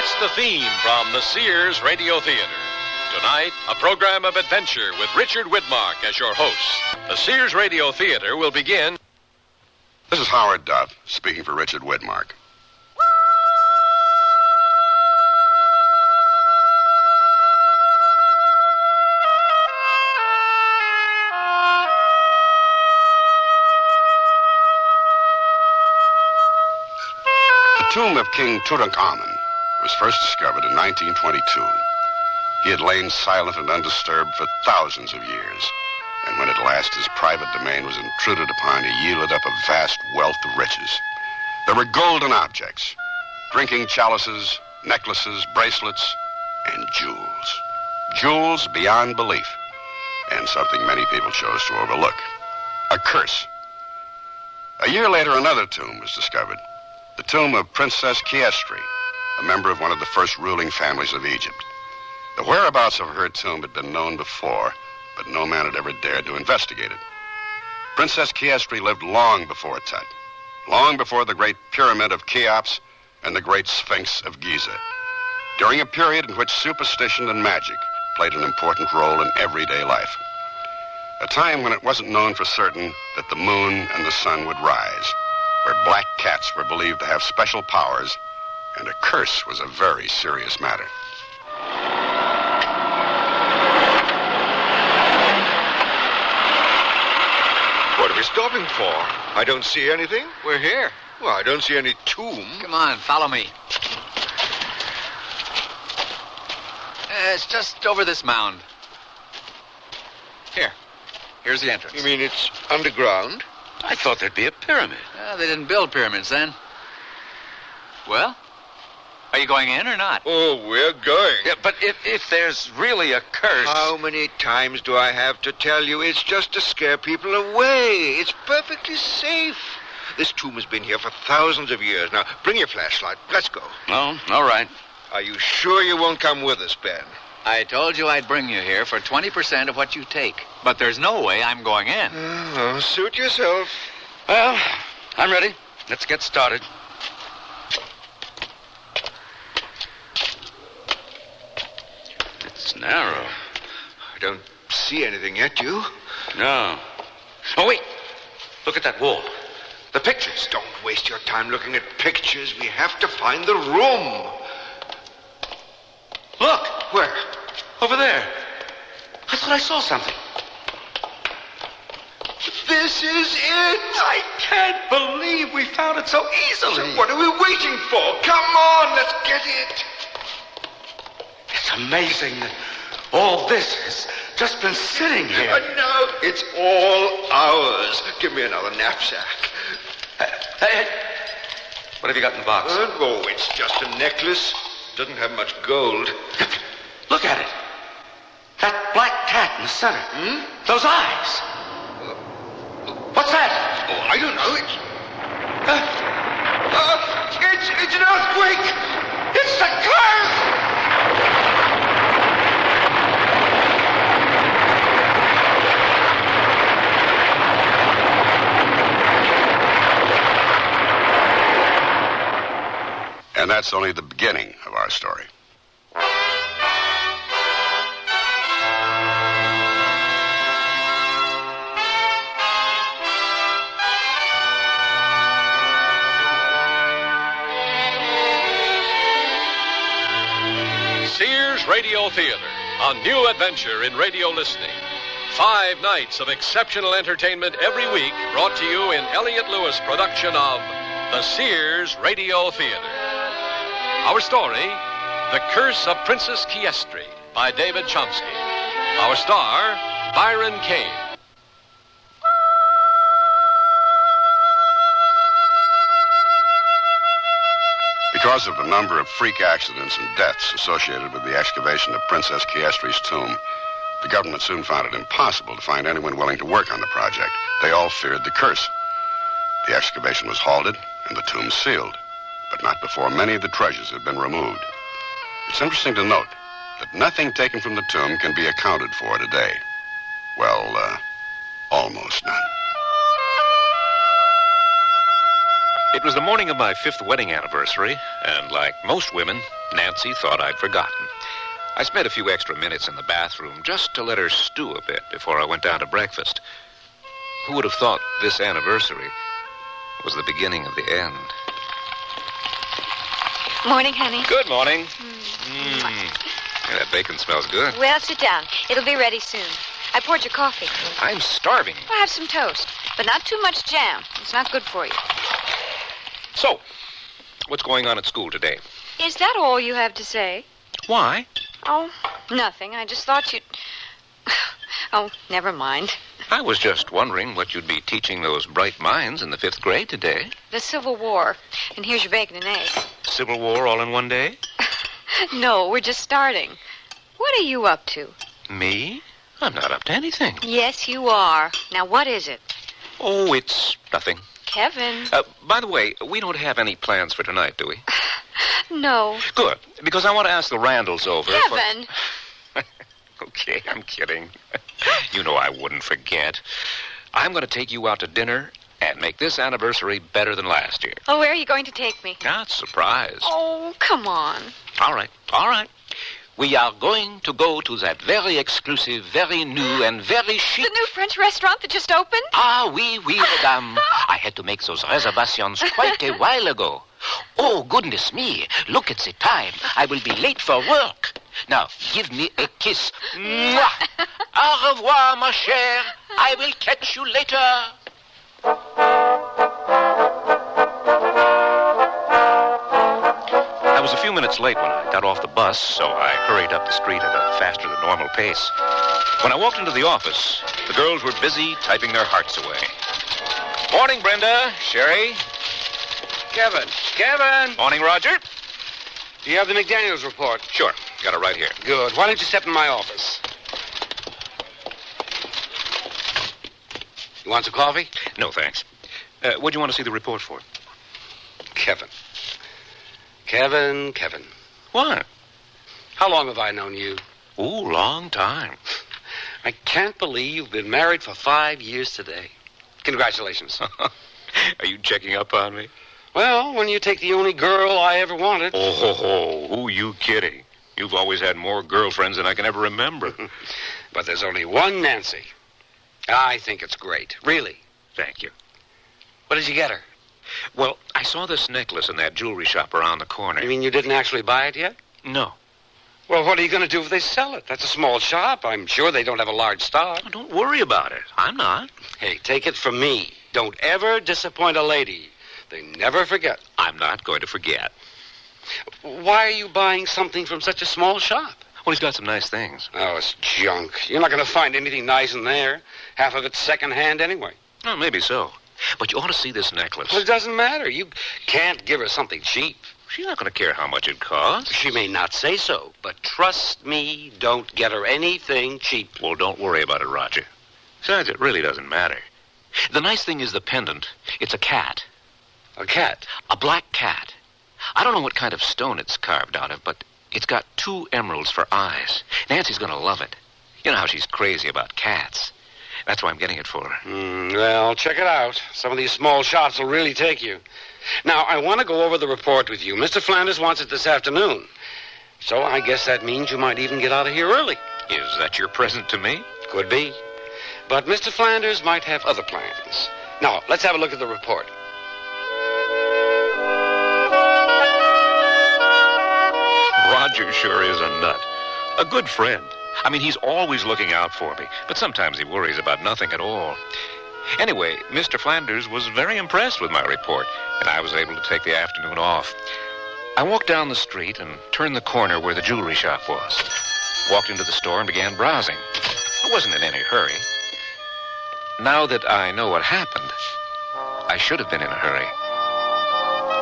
That's the theme from the Sears Radio Theater. Tonight, a program of adventure with Richard Widmark as your host. The Sears Radio Theater will begin. This is Howard Duff, speaking for Richard Widmark. The tomb of King Tutankhamun was first discovered in 1922. He had lain silent and undisturbed for thousands of years, and when at last his private domain was intruded upon, he yielded up a vast wealth of riches. There were golden objects, drinking chalices, necklaces, bracelets, and jewels. Jewels beyond belief, and something many people chose to overlook: a curse. A year later, another tomb was discovered. The tomb of Princess Chiestry, a member of one of the first ruling families of Egypt. The whereabouts of her tomb had been known before, but no man had ever dared to investigate it. Princess Chiestry lived long before Tut, long before the great pyramid of Cheops and the great Sphinx of Giza, during a period in which superstition and magic played an important role in everyday life. A time when it wasn't known for certain that the moon and the sun would rise, where black cats were believed to have special powers, and a curse was a very serious matter. What are we stopping for? I don't see anything. We're here. Well, I don't see any tomb. Come on, follow me. It's just over this mound. Here's the entrance. You mean it's underground? I thought there'd be a pyramid. They didn't build pyramids then. Well, are you going in or not? Oh, we're going. Yeah, but if there's really a curse... How many times do I have to tell you? It's just to scare people away. It's perfectly safe. This tomb has been here for thousands of years. Now, bring your flashlight. Let's go. Oh, all right. Are you sure you won't come with us, Ben? I told you I'd bring you here for 20% of what you take. But there's no way I'm going in. Oh, suit yourself. Well, I'm ready. Let's get started. It's narrow. I don't see anything yet, you? No. Oh, wait. Look at that wall. The pictures. Don't waste your time looking at pictures. We have to find the room. Look. Where? Over there. I thought I saw something. This is it! I can't believe we found it so easily. So what are we waiting for? Come on, let's get it. It's amazing that all this has just been sitting here. No, it's all ours. Give me another knapsack. Hey. What have you got in the box? Oh, it's just a necklace. Doesn't have much gold. Look at it. That black cat in the center. Those eyes. What's that? Oh, I don't know. It's an earthquake. It's the curse! And that's only the beginning of our story. Sears Radio Theater, a new adventure in radio listening. 5 nights of exceptional entertainment every week, brought to you in Elliott Lewis production of the Sears Radio Theater. Our story, The Curse of Princess Chiestry, by David Chomsky. Our star, Byron Kane. Because of the number of freak accidents and deaths associated with the excavation of Princess Chiestry's tomb, the government soon found it impossible to find anyone willing to work on the project. They all feared the curse. The excavation was halted and the tomb sealed, but not before many of the treasures had been removed. It's interesting to note that nothing taken from the tomb can be accounted for today. Well, almost none. It was the morning of my 5th wedding anniversary, and like most women, Nancy thought I'd forgotten. I spent a few extra minutes in the bathroom just to let her stew a bit before I went down to breakfast. Who would have thought this anniversary was the beginning of the end? Morning, honey. Good morning. Yeah, that bacon smells good. Well, sit down. It'll be ready soon. I poured your coffee. I'm starving. I'll have some toast, but not too much jam. It's not good for you. So, what's going on at school today? Is that all you have to say? Why? Oh, nothing. I just thought you'd... Oh, never mind. I was just wondering what you'd be teaching those bright minds in the 5th grade today. The Civil War. And here's your bacon and eggs. Civil War all in one day? No, we're just starting. What are you up to? Me? I'm not up to anything. Yes, you are. Now, what is it? Oh, it's nothing. Kevin. By the way, we don't have any plans for tonight, do we? No. Good, because I want to ask the Randalls over. Kevin! Okay, I'm kidding. You know I wouldn't forget. I'm going to take you out to dinner and make this anniversary better than last year. Oh, where are you going to take me? Not surprised. Oh, come on. All right. We are going to go to that very exclusive, very new, and very chic... The new French restaurant that just opened? Ah, oui, madame. I had to make those reservations quite a while ago. Oh, goodness me. Look at the time. I will be late for work. Now, give me a kiss. Mwah! Au revoir, ma chère. I will catch you later. I was a few minutes late when I got off the bus, so I hurried up the street at a faster than normal pace. When I walked into the office, the girls were busy typing their hearts away. Morning, Brenda. Sherry. Kevin! Morning, Roger. Do you have the McDaniels report? Sure. Got it right here. Good. Why don't you step in my office? You want some coffee? No, thanks. What do you want to see the report for? Kevin. What? How long have I known you? Ooh, long time. I can't believe you've been married for 5 years today. Congratulations. Are you checking up on me? Well, when you take the only girl I ever wanted. Oh, who you kidding? You've always had more girlfriends than I can ever remember. But there's only one Nancy. I think it's great. Really. Thank you. What did you get her? Well, I saw this necklace in that jewelry shop around the corner. You mean you didn't actually buy it yet? No. Well, what are you going to do if they sell it? That's a small shop. I'm sure they don't have a large stock. Oh, don't worry about it. I'm not. Hey, take it from me. Don't ever disappoint a lady. They never forget. I'm not going to forget. Why are you buying something from such a small shop? Well, he's got some nice things. Oh, it's junk. You're not going to find anything nice in there. Half of it's secondhand anyway. Oh, maybe so. But you ought to see this necklace. Well, it doesn't matter. You can't give her something cheap. She's not going to care how much it costs. She may not say so, but trust me, don't get her anything cheap. Well, don't worry about it, Roger. Besides, it really doesn't matter. The nice thing is the pendant. It's a cat. A cat? A black cat. I don't know what kind of stone it's carved out of, but it's got 2 emeralds for eyes. Nancy's going to love it. You know how she's crazy about cats. That's why I'm getting it for her. Well, check it out. Some of these small shops will really take you. Now, I want to go over the report with you. Mr. Flanders wants it this afternoon. So I guess that means you might even get out of here early. Is that your present to me? Could be. But Mr. Flanders might have other plans. Now, let's have a look at the report. Roger sure is a nut. A good friend. I mean, he's always looking out for me, but sometimes he worries about nothing at all. Anyway, Mr. Flanders was very impressed with my report, and I was able to take the afternoon off. I walked down the street and turned the corner where the jewelry shop was. Walked into the store and began browsing. I wasn't in any hurry. Now that I know what happened, I should have been in a hurry.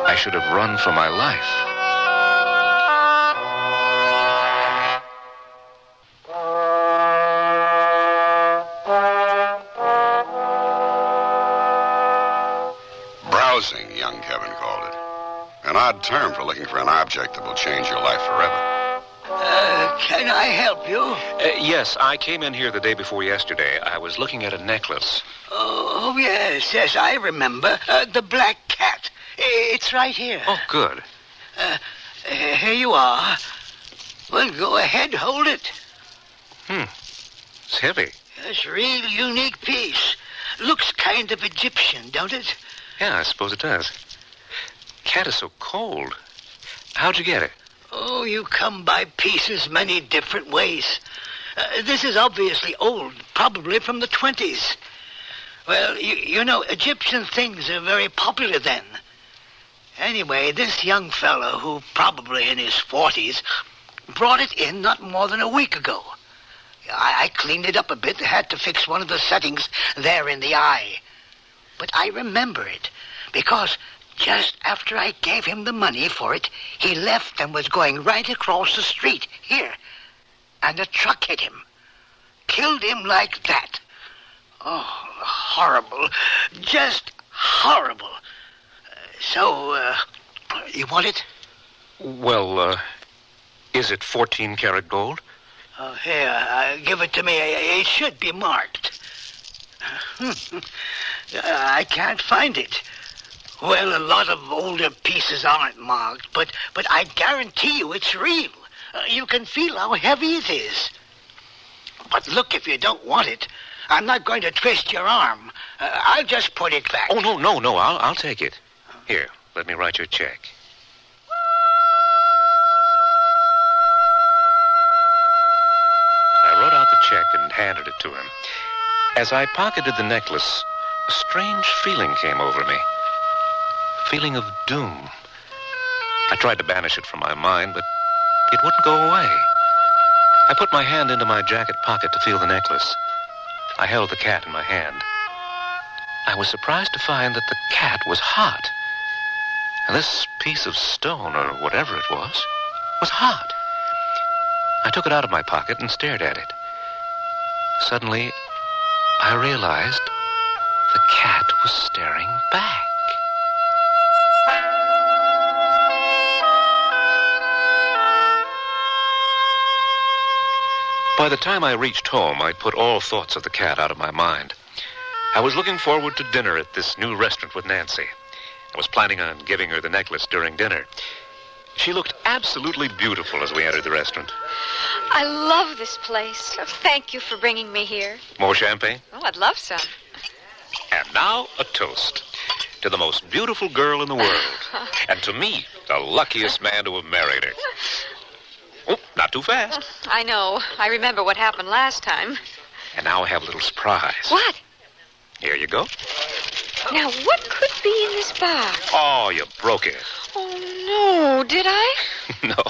I should have run for my life. Browsing, young Kevin called it. An odd term for looking for an object that will change your life forever. Can I help you? Yes, I came in here the day before yesterday. I was looking at a necklace. Oh, yes, I remember. The black cat. It's right here. Oh, good. Here you are. Well, go ahead, hold it. It's heavy. It's a real unique piece. Looks kind of Egyptian, don't it? Yeah, I suppose it does. Cat is so cold. How'd you get it? Oh, you come by pieces many different ways. This is obviously old, probably from the 20s. Well, you know, Egyptian things are very popular then. Anyway, this young fellow, who probably in his 40s, brought it in not more than a week ago. I cleaned it up a bit, had to fix one of the settings there in the eye. But I remember it, because just after I gave him the money for it, he left and was going right across the street, here. And a truck hit him. Killed him like that. Oh, horrible. Just horrible. You want it? Well, is it 14-karat gold? Oh, here, give it to me. It should be marked. I can't find it. Well, a lot of older pieces aren't marked, but I guarantee you it's real. You can feel how heavy it is. But look, if you don't want it, I'm not going to twist your arm. I'll just put it back. Oh, no. I'll take it. Here, let me write you a check. I wrote out the check and handed it to him. As I pocketed the necklace, a strange feeling came over me. A feeling of doom. I tried to banish it from my mind, but it wouldn't go away. I put my hand into my jacket pocket to feel the necklace. I held the cat in my hand. I was surprised to find that the cat was hot. And this piece of stone, or whatever it was hot. I took it out of my pocket and stared at it. Suddenly, I realized the cat was staring back. By the time I reached home, I'd put all thoughts of the cat out of my mind. I was looking forward to dinner at this new restaurant with Nancy. I was planning on giving her the necklace during dinner. She looked absolutely beautiful as we entered the restaurant. I love this place. Thank you for bringing me here. More champagne? Oh, I'd love some. And now a toast to the most beautiful girl in the world. And to me, the luckiest man to have married her. Oh, not too fast. I know. I remember what happened last time. And now I have a little surprise. What? Here you go. Now, what could be in this box? Oh, you broke it. Oh, no. Did I? No.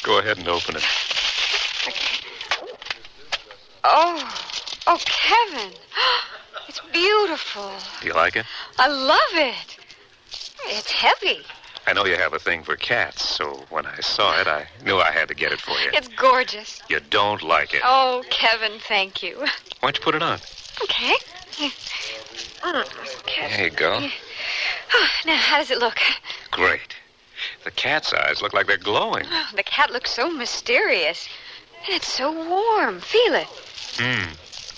Go ahead and open it. Oh, Kevin. It's beautiful. Do you like it? I love it. It's heavy. I know you have a thing for cats, so when I saw it, I knew I had to get it for you. It's gorgeous. You don't like it. Oh, Kevin, thank you. Why don't you put it on? Okay. There you go. Now, how does it look? Great. The cat's eyes look like they're glowing. Oh, the cat looks so mysterious. And it's so warm. Feel it.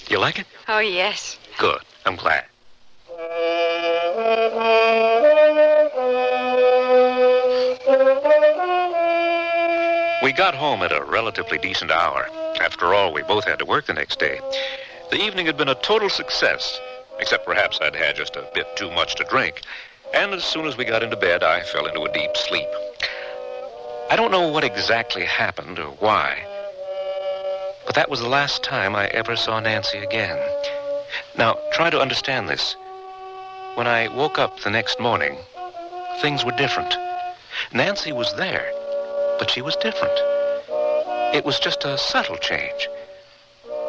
You like it? Oh, yes. Good. I'm glad. We got home at a relatively decent hour. After all, we both had to work the next day. The evening had been a total success, except perhaps I'd had just a bit too much to drink. And as soon as we got into bed, I fell into a deep sleep. I don't know what exactly happened or why, but that was the last time I ever saw Nancy again. Now, try to understand this. When I woke up the next morning, things were different. Nancy was there, but she was different. It was just a subtle change.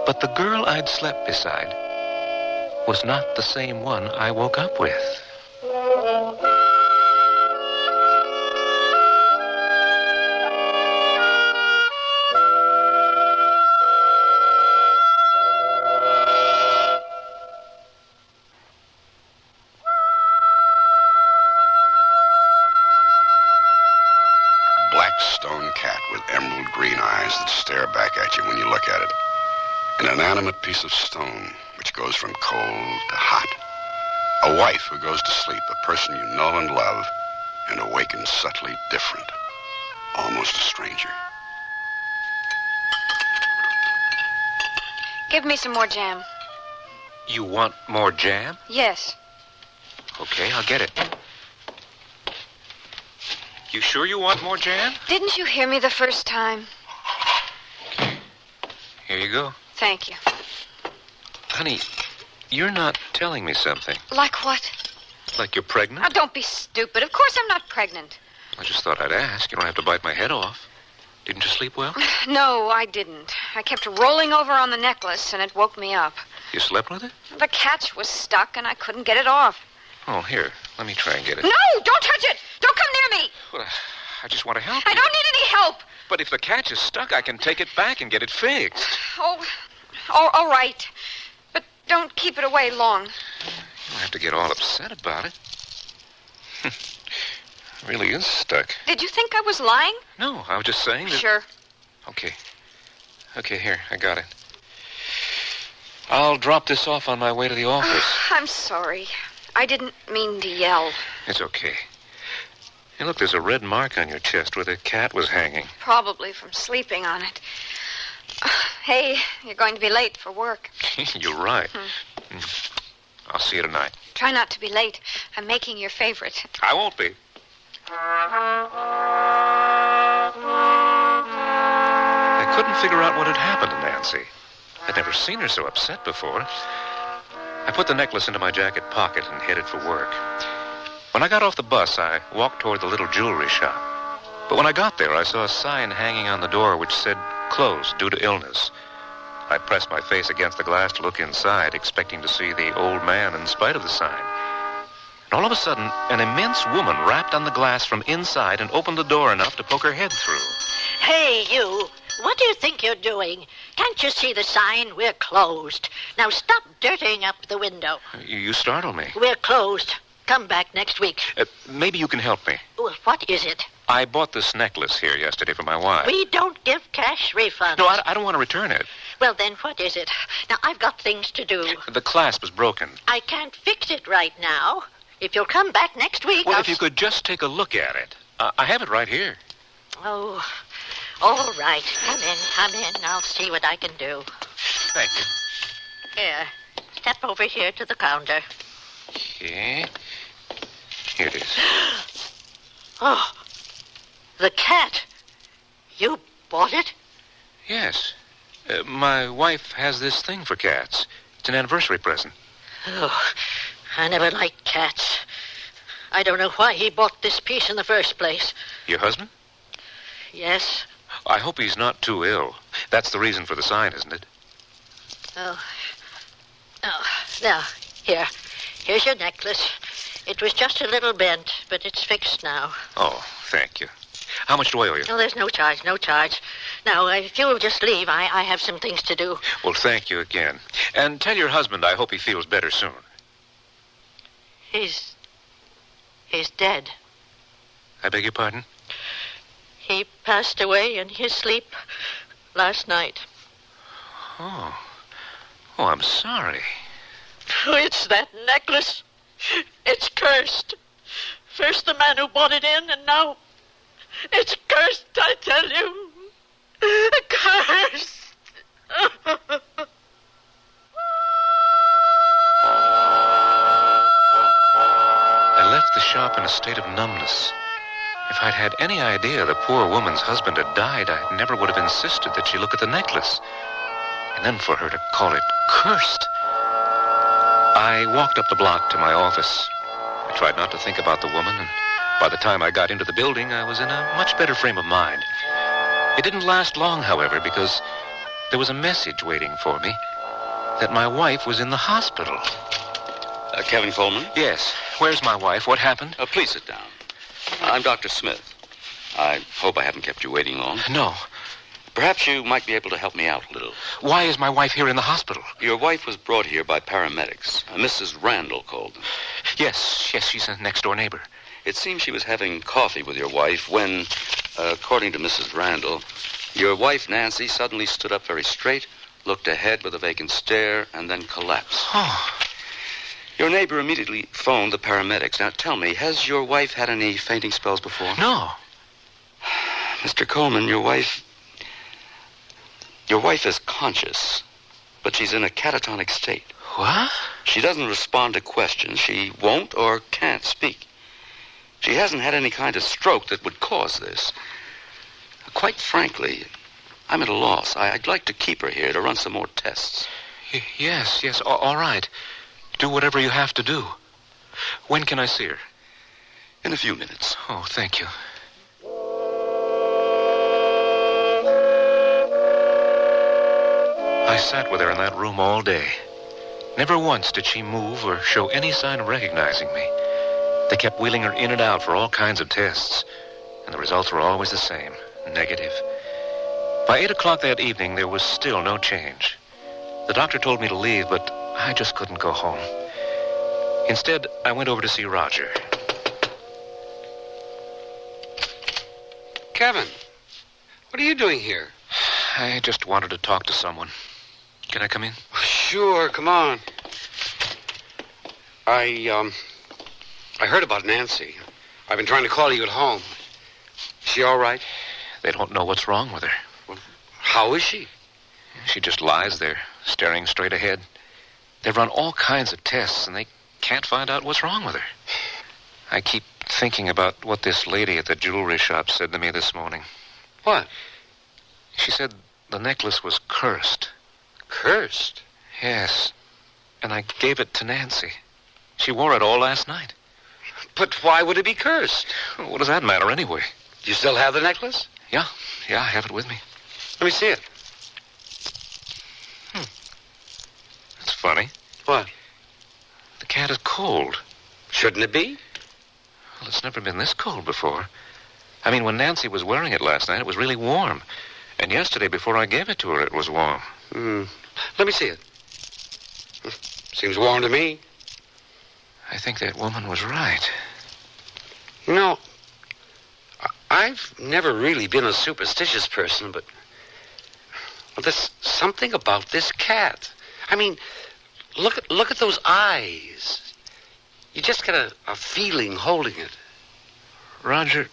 But the girl I'd slept beside was not the same one I woke up with. Stone cat with emerald green eyes that stare back at you when you look at it. An inanimate piece of stone which goes from cold to hot. A wife who goes to sleep, a person you know and love, and awakened subtly different, almost a stranger. Give me some more jam. You want more jam? Yes. Okay, I'll get it. You sure you want more jam? Didn't you hear me the first time? Here you go. Thank you. Honey, you're not telling me something. Like what? Like you're pregnant? Now, don't be stupid. Of course I'm not pregnant. I just thought I'd ask. You don't have to bite my head off. Didn't you sleep well? No, I didn't. I kept rolling over on the necklace, and it woke me up. You slept with it? The catch was stuck, and I couldn't get it off. Oh, here. Let me try and get it. No! Don't touch it! Don't come near me! Well, I just want to help I you. don't need any help! But if the catch is stuck, I can take it back and get it fixed. Oh, all right. But don't keep it away long. You don't have to get all upset about it. It really is stuck. Did you think I was lying? No, I was just saying that... Sure. Okay. Okay, here. I got it. I'll drop this off on my way to the office. I'm sorry. I didn't mean to yell. It's okay. Hey, look, there's a red mark on your chest where the cat was hanging. Probably from sleeping on it. Hey, you're going to be late for work. You're right. I'll see you tonight. Try not to be late. I'm making your favorite. I won't be. I couldn't figure out what had happened to Nancy. I'd never seen her so upset before. I put the necklace into my jacket pocket and headed for work. When I got off the bus, I walked toward the little jewelry shop. But when I got there, I saw a sign hanging on the door which said, "Closed due to illness." I pressed my face against the glass to look inside, expecting to see the old man in spite of the sign. And all of a sudden, an immense woman rapped on the glass from inside and opened the door enough to poke her head through. Hey, you. What do you think you're doing? Can't you see the sign? We're closed. Now stop dirtying up the window. You startled me. We're closed. Come back next week. Maybe you can help me. Well, what is it? I bought this necklace here yesterday for my wife. We don't give cash refunds. No, I don't want to return it. Well, then what is it? Now, I've got things to do. The clasp is broken. I can't fix it right now. If you'll come back next week, Well, if you could just take a look at it. I have it right here. Oh, all right. Come in. I'll see what I can do. Thank you. Here, step over here to the counter. Okay. Here it is. Oh, the cat. You bought it? Yes. My wife has this thing for cats. It's an anniversary present. Oh, I never liked cats. I don't know why he bought this piece in the first place. Your husband? Yes. I hope he's not too ill. That's the reason for the sign, isn't it? Oh, now, here's your necklace. It was just a little bent, but it's fixed now. Oh, thank you. How much do I owe you? No, there's no charge. Now, if you'll just leave, I have some things to do. Well, thank you again. And tell your husband I hope he feels better soon. He's dead. I beg your pardon? He passed away in his sleep last night. Oh, I'm sorry. Oh, it's that necklace. It's cursed. First the man who bought it in, and now it's cursed, I tell you. Cursed. I left the shop in a state of numbness. If I'd had any idea the poor woman's husband had died, I never would have insisted that she look at the necklace. And then for her to call it cursed. I walked up the block to my office. I tried not to think about the woman, and by the time I got into the building, I was in a much better frame of mind. It didn't last long, however, because there was a message waiting for me that my wife was in the hospital. Kevin Coleman? Yes. Where's my wife? What happened? Please sit down. I'm Dr. Smith. I hope I haven't kept you waiting long. No. Perhaps you might be able to help me out a little. Why is my wife here in the hospital? Your wife was brought here by paramedics. Mrs. Randall called them. Yes, she's a next-door neighbor. It seems she was having coffee with your wife when, according to Mrs. Randall, your wife, Nancy, suddenly stood up very straight, looked ahead with a vacant stare, and then collapsed. Oh. Your neighbor immediately phoned the paramedics. Now, tell me, has your wife had any fainting spells before? No. Mr. Coleman, your wife is conscious, but she's in a catatonic state. What? She doesn't respond to questions. She won't or can't speak. She hasn't had any kind of stroke that would cause this. Quite frankly, I'm at a loss. I'd like to keep her here to run some more tests. Yes, all right. Do whatever you have to do. When can I see her? In a few minutes. Oh, thank you. I sat with her in that room all day. Never once did she move or show any sign of recognizing me. They kept wheeling her in and out for all kinds of tests, and the results were always the same, negative. By 8 o'clock that evening, there was still no change. The doctor told me to leave, but I just couldn't go home. Instead, I went over to see Roger. Kevin, what are you doing here? I just wanted to talk to someone. Can I come in? Sure, come on. I heard about Nancy. I've been trying to call you at home. Is she all right? They don't know what's wrong with her. Well, how is she? She just lies there, staring straight ahead. They've run all kinds of tests, and they can't find out what's wrong with her. I keep thinking about what this lady at the jewelry shop said to me this morning. What? She said the necklace was cursed. Cursed? Yes. And I gave it to Nancy. She wore it all last night. But why would it be cursed? What does that matter anyway? Do you still have the necklace? Yeah, I have it with me. Let me see it. That's funny. What? The cat is cold. Shouldn't it be? Well, it's never been this cold before. I mean, when Nancy was wearing it last night, it was really warm. And yesterday, before I gave it to her, it was warm. Let me see it. Seems warm to me. I think that woman was right. You know, I've never really been a superstitious person, but there's something about this cat. I mean, look at those eyes. You just get a feeling holding it. Roger,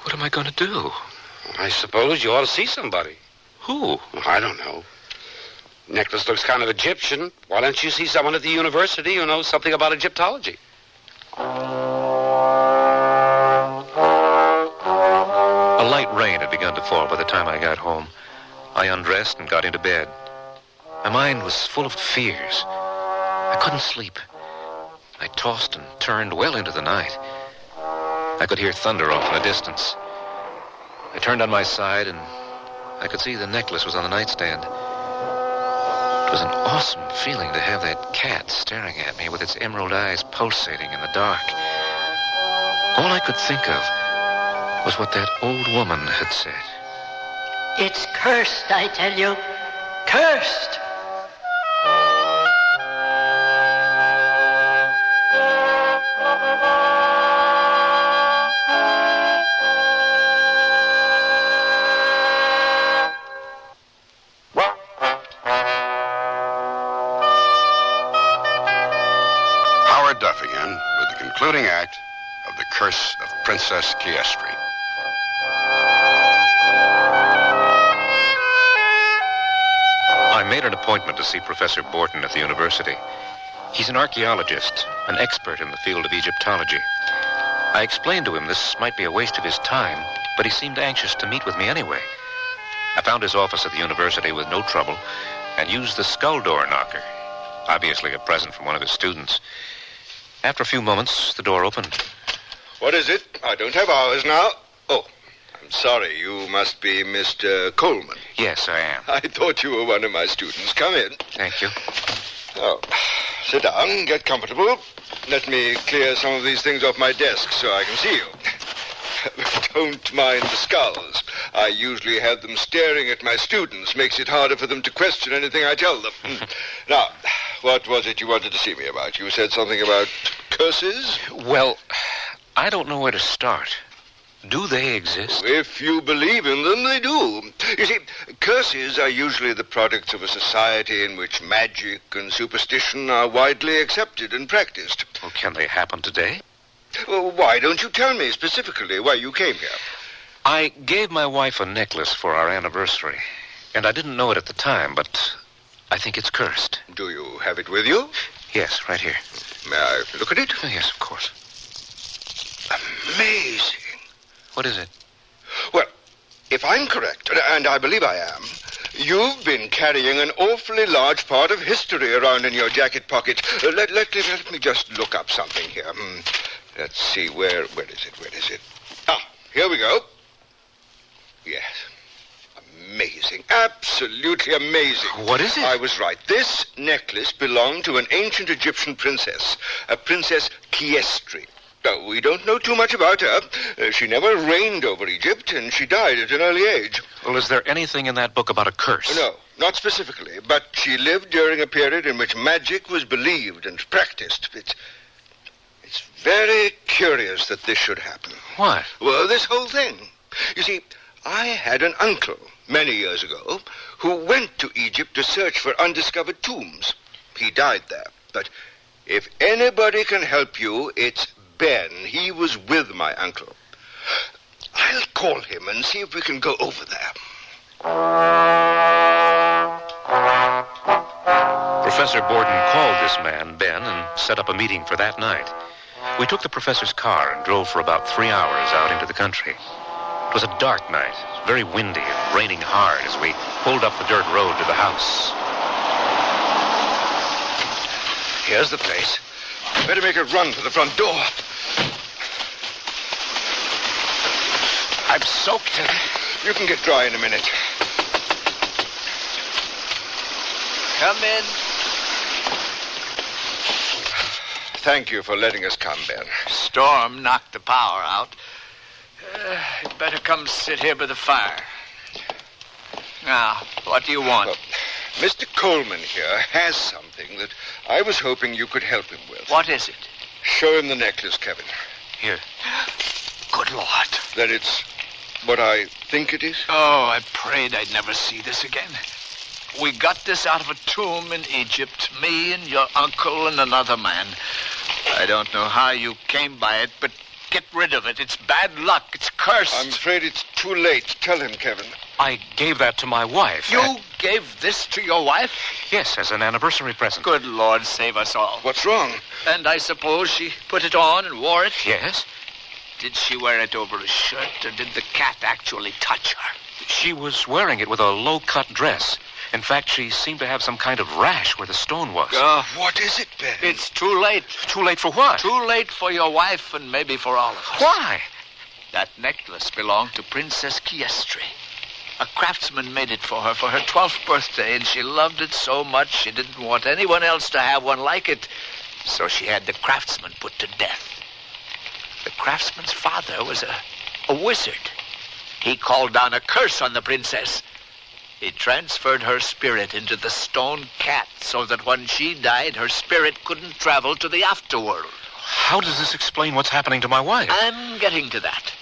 what am I going to do? I suppose you ought to see somebody. Who? I don't know. Necklace looks kind of Egyptian. Why don't you see someone at the university who knows something about Egyptology? A light rain had begun to fall by the time I got home. I undressed and got into bed. My mind was full of fears. I couldn't sleep. I tossed and turned well into the night. I could hear thunder off in the distance. I turned on my side, and I could see the necklace was on the nightstand. It was an awesome feeling to have that cat staring at me with its emerald eyes pulsating in the dark. All I could think of was what that old woman had said. It's cursed, I tell you. Cursed! Duff again with the concluding act of The Curse of Princess Chiestry. I made an appointment to see Professor Borton at the university. He's an archaeologist, an expert in the field of Egyptology. I explained to him this might be a waste of his time, but he seemed anxious to meet with me anyway. I found his office at the university with no trouble and used the skull door knocker, obviously a present from one of his students. After a few moments, the door opened. What is it? I don't have hours now. Oh, I'm sorry. You must be Mr. Coleman. Yes, I am. I thought you were one of my students. Come in. Thank you. Oh, sit down, get comfortable. Let me clear some of these things off my desk so I can see you. Don't mind the skulls. I usually have them staring at my students. Makes it harder for them to question anything I tell them. Now, what was it you wanted to see me about? You said something about curses? Well, I don't know where to start. Do they exist? If you believe in them, they do. You see, curses are usually the products of a society in which magic and superstition are widely accepted and practiced. Well, can they happen today? Well, why don't you tell me specifically why you came here? I gave my wife a necklace for our anniversary, and I didn't know it at the time, but I think it's cursed. Do you have it with you? Yes, right here. May I look at it? Oh, yes, of course. Amazing. What is it? Well, if I'm correct, and I believe I am, you've been carrying an awfully large part of history around in your jacket pocket. Let me just look up something here. Let's see, where is it? Ah, here we go. Yes. Amazing. Absolutely amazing. What is it? I was right. This necklace belonged to an ancient Egyptian princess, a Princess Chiestry. No, we don't know too much about her. She never reigned over Egypt, and she died at an early age. Well, is there anything in that book about a curse? No, not specifically. But she lived during a period in which magic was believed and practiced. It's very curious that this should happen. What? Well, this whole thing. You see, I had an uncle many years ago who went to Egypt to search for undiscovered tombs. He died there. But if anybody can help you, it's Ben. He was with my uncle. I'll call him and see if we can go over there. Professor Borden called this man, Ben, and set up a meeting for that night. We took the professor's car and drove for about 3 hours out into the country. It was a dark night, very windy and raining hard as we pulled up the dirt road to the house. Here's the place. Better make a run for the front door. I'm soaked. You can get dry in a minute. Come in. Thank you for letting us come, Ben. Storm knocked the power out. You'd better come sit here by the fire. Now, what do you want? Well, Mr. Coleman here has something that I was hoping you could help him with. What is it? Show him the necklace, Kevin. Here. Good Lord. That it's what I think it is? Oh, I prayed I'd never see this again. We got this out of a tomb in Egypt, me and your uncle and another man. I don't know how you came by it, but get rid of it. It's bad luck. It's cursed. I'm afraid it's too late. Tell him, Kevin. I gave that to my wife. You gave this to your wife? Yes, as an anniversary present. Good Lord, save us all. What's wrong? And I suppose she put it on and wore it? Yes. Did she wear it over a shirt, or did the cat actually touch her? She was wearing it with a low-cut dress. In fact, she seemed to have some kind of rash where the stone was. What is it, Ben? It's too late. Too late for what? Too late for your wife and maybe for all of us. Why? That necklace belonged to Princess Chiestry. A craftsman made it for her 12th birthday, and she loved it so much she didn't want anyone else to have one like it. So she had the craftsman put to death. The craftsman's father was a wizard. He called down a curse on the princess. He transferred her spirit into the stone cat so that when she died, her spirit couldn't travel to the afterworld. How does this explain what's happening to my wife? I'm getting to that.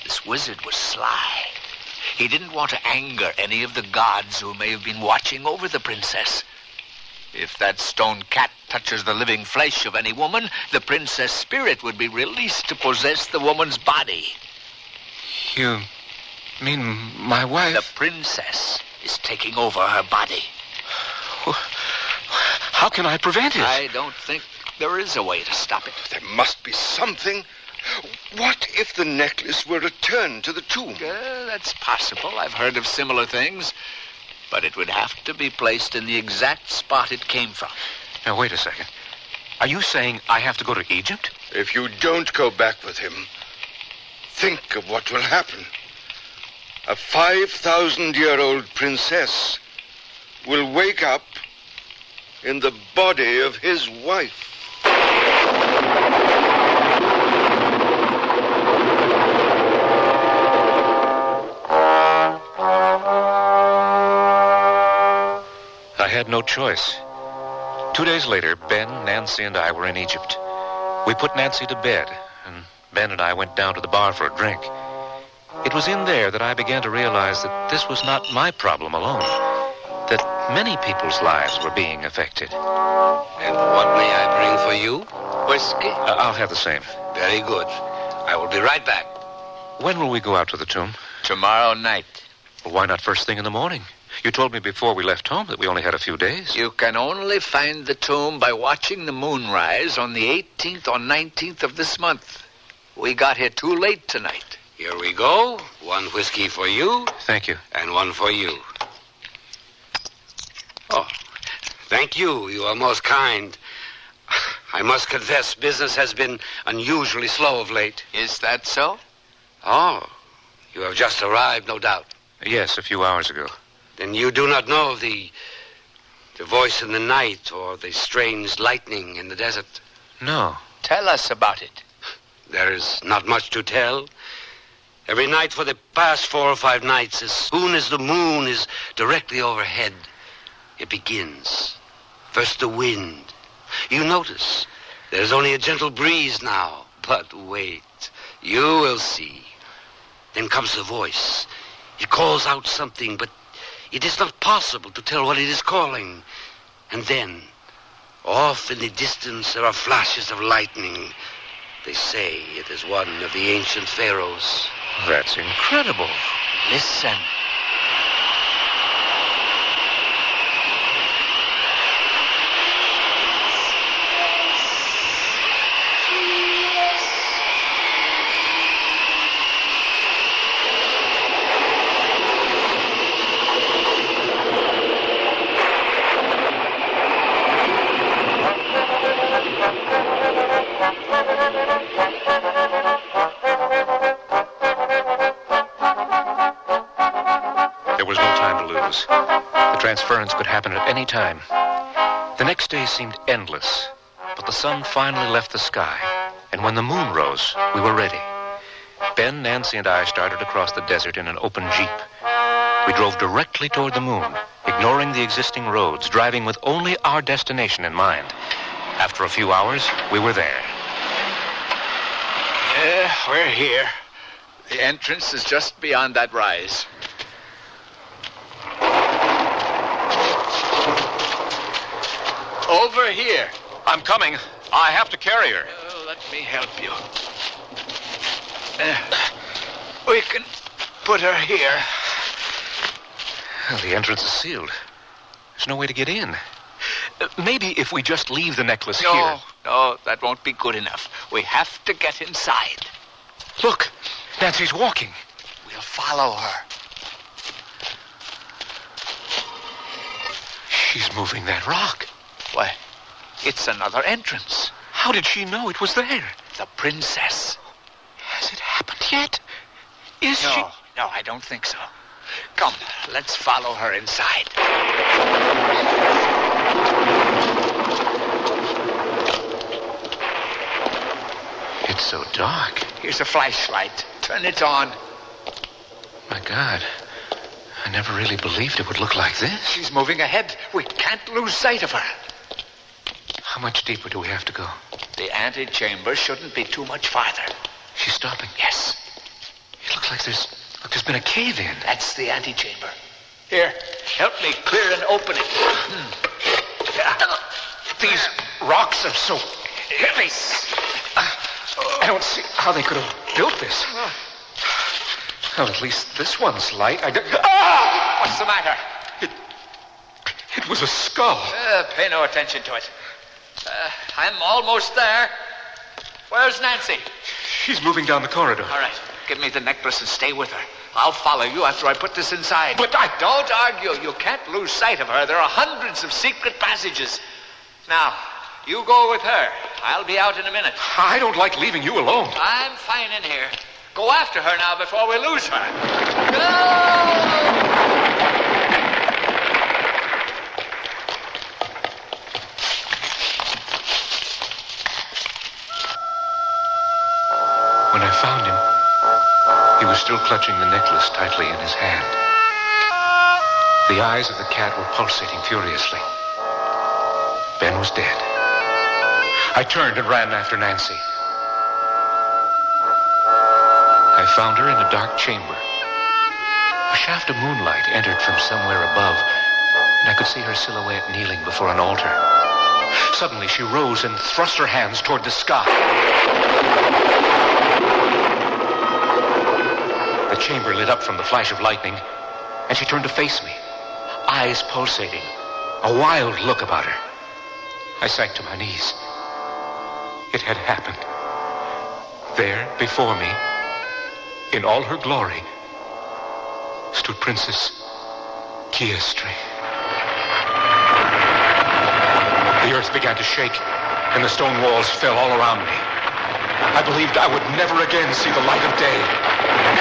This wizard was sly. He didn't want to anger any of the gods who may have been watching over the princess. If that stone cat touches the living flesh of any woman, the princess' spirit would be released to possess the woman's body. You mean my wife? The princess is taking over her body. How can I prevent it? I don't think there is a way to stop it. There must be something. What if the necklace were returned to the tomb? That's possible. I've heard of similar things. But it would have to be placed in the exact spot it came from. Now, wait a second. Are you saying I have to go to Egypt? If you don't go back with him, think of what will happen. A 5,000-year-old princess will wake up in the body of his wife. I had no choice. 2 days later, Ben, Nancy, and I were in Egypt. We put Nancy to bed, and Ben and I went down to the bar for a drink. It was in there that I began to realize that this was not my problem alone, that many people's lives were being affected. And what may I bring for you? Whiskey? I'll have the same. Very good. I will be right back. When will we go out to the tomb? Tomorrow night. Well, why not first thing in the morning? You told me before we left home that we only had a few days. You can only find the tomb by watching the moon rise on the 18th or 19th of this month. We got here too late tonight. Here we go. One whiskey for you. Thank you. And one for you. Oh, thank you. You are most kind. I must confess, business has been unusually slow of late. Is that so? Oh, you have just arrived, no doubt. Yes, a few hours ago. Then you do not know the voice in the night or the strange lightning in the desert? No. Tell us about it. There is not much to tell. Every night for the past 4 or 5 nights, as soon as the moon is directly overhead, it begins. First the wind. You notice there's only a gentle breeze now. But wait, you will see. Then comes the voice. It calls out something, but it is not possible to tell what it is calling. And then, off in the distance, there are flashes of lightning. They say it is one of the ancient pharaohs. That's incredible. Listen. The transference could happen at any time. The next day seemed endless, but the sun finally left the sky, and when the moon rose, we were ready. Ben, Nancy, and I started across the desert in an open Jeep. We drove directly toward the moon, ignoring the existing roads, driving with only our destination in mind. After a few hours, we were there. Yeah, we're here. The entrance is just beyond that rise. Over here. I'm coming. I have to carry her. Let me help you. We can put her here. Well, the entrance is sealed. There's no way to get in. Maybe if we just leave the necklace here. No, that won't be good enough. We have to get inside. Look, Nancy's walking. We'll follow her. She's moving that rock. Why, it's another entrance. How did she know it was there? The princess. Has it happened yet? Is she? No, I don't think so. Come, let's follow her inside. It's so dark. Here's a flashlight. Turn it on. My God. I never really believed it would look like this. She's moving ahead. We can't lose sight of her. How much deeper do we have to go? The antechamber shouldn't be too much farther. She's stopping. Yes. It looks like there's been a cave-in. That's the antechamber. Here, help me clear and open it. These rocks are so heavy. I don't see how they could have built this. Well, at least this one's light. What's the matter? It was a skull. Pay no attention to it. I'm almost there. Where's Nancy? She's moving down the corridor. All right. Give me the necklace and stay with her. I'll follow you after I put this inside. But Don't argue. You can't lose sight of her. There are hundreds of secret passages. Now, you go with her. I'll be out in a minute. I don't like leaving you alone. I'm fine in here. Go after her now before we lose her. Go! When I found him, he was still clutching the necklace tightly in his hand. The eyes of the cat were pulsating furiously. Ben was dead. I turned and ran after Nancy. I found her in a dark chamber. A shaft of moonlight entered from somewhere above, and I could see her silhouette kneeling before an altar. Suddenly, she rose and thrust her hands toward the sky. The chamber lit up from the flash of lightning, and she turned to face me, eyes pulsating, a wild look about her. I sank to my knees. It had happened. There, before me, in all her glory, stood Princess Chiestry. The earth began to shake, and the stone walls fell all around me. I believed I would never again see the light of day.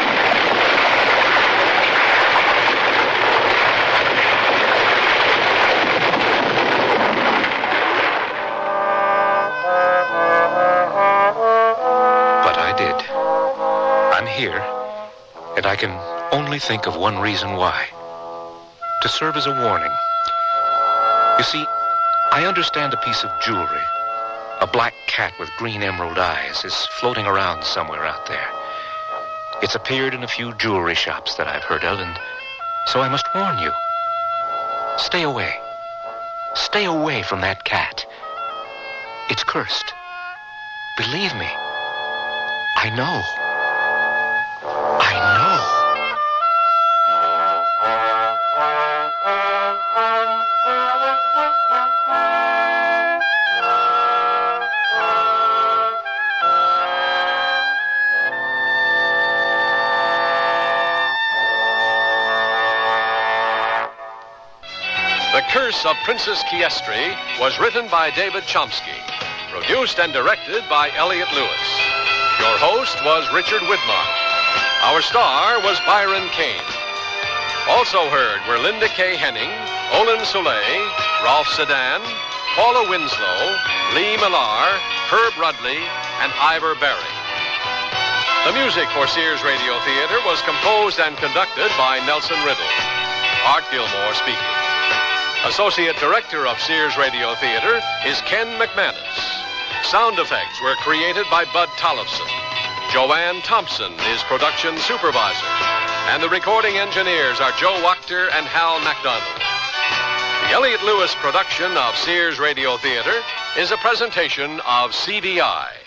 Here, and I can only think of one reason why. To serve as a warning. You see, I understand a piece of jewelry, a black cat with green emerald eyes, is floating around somewhere out there. It's appeared in a few jewelry shops that I've heard of, and so I must warn you. Stay away. Stay away from that cat. It's cursed. Believe me. I know. The Curse of Princess Chiestry was written by David Chomsky, produced and directed by Elliot Lewis. Your host was Richard Widmark. Our star was Byron Kane. Also heard were Linda K. Henning, Olin Soleil, Rolf Sedan, Paula Winslow, Lee Millar, Herb Rudley, and Ivor Berry. The music for Sears Radio Theater was composed and conducted by Nelson Riddle. Art Gilmore speaking. Associate Director of Sears Radio Theater is Ken McManus. Sound effects were created by Bud Tollefson. Joanne Thompson is production supervisor. And the recording engineers are Joe Wachter and Hal MacDonald. The Elliot Lewis production of Sears Radio Theater is a presentation of CDI.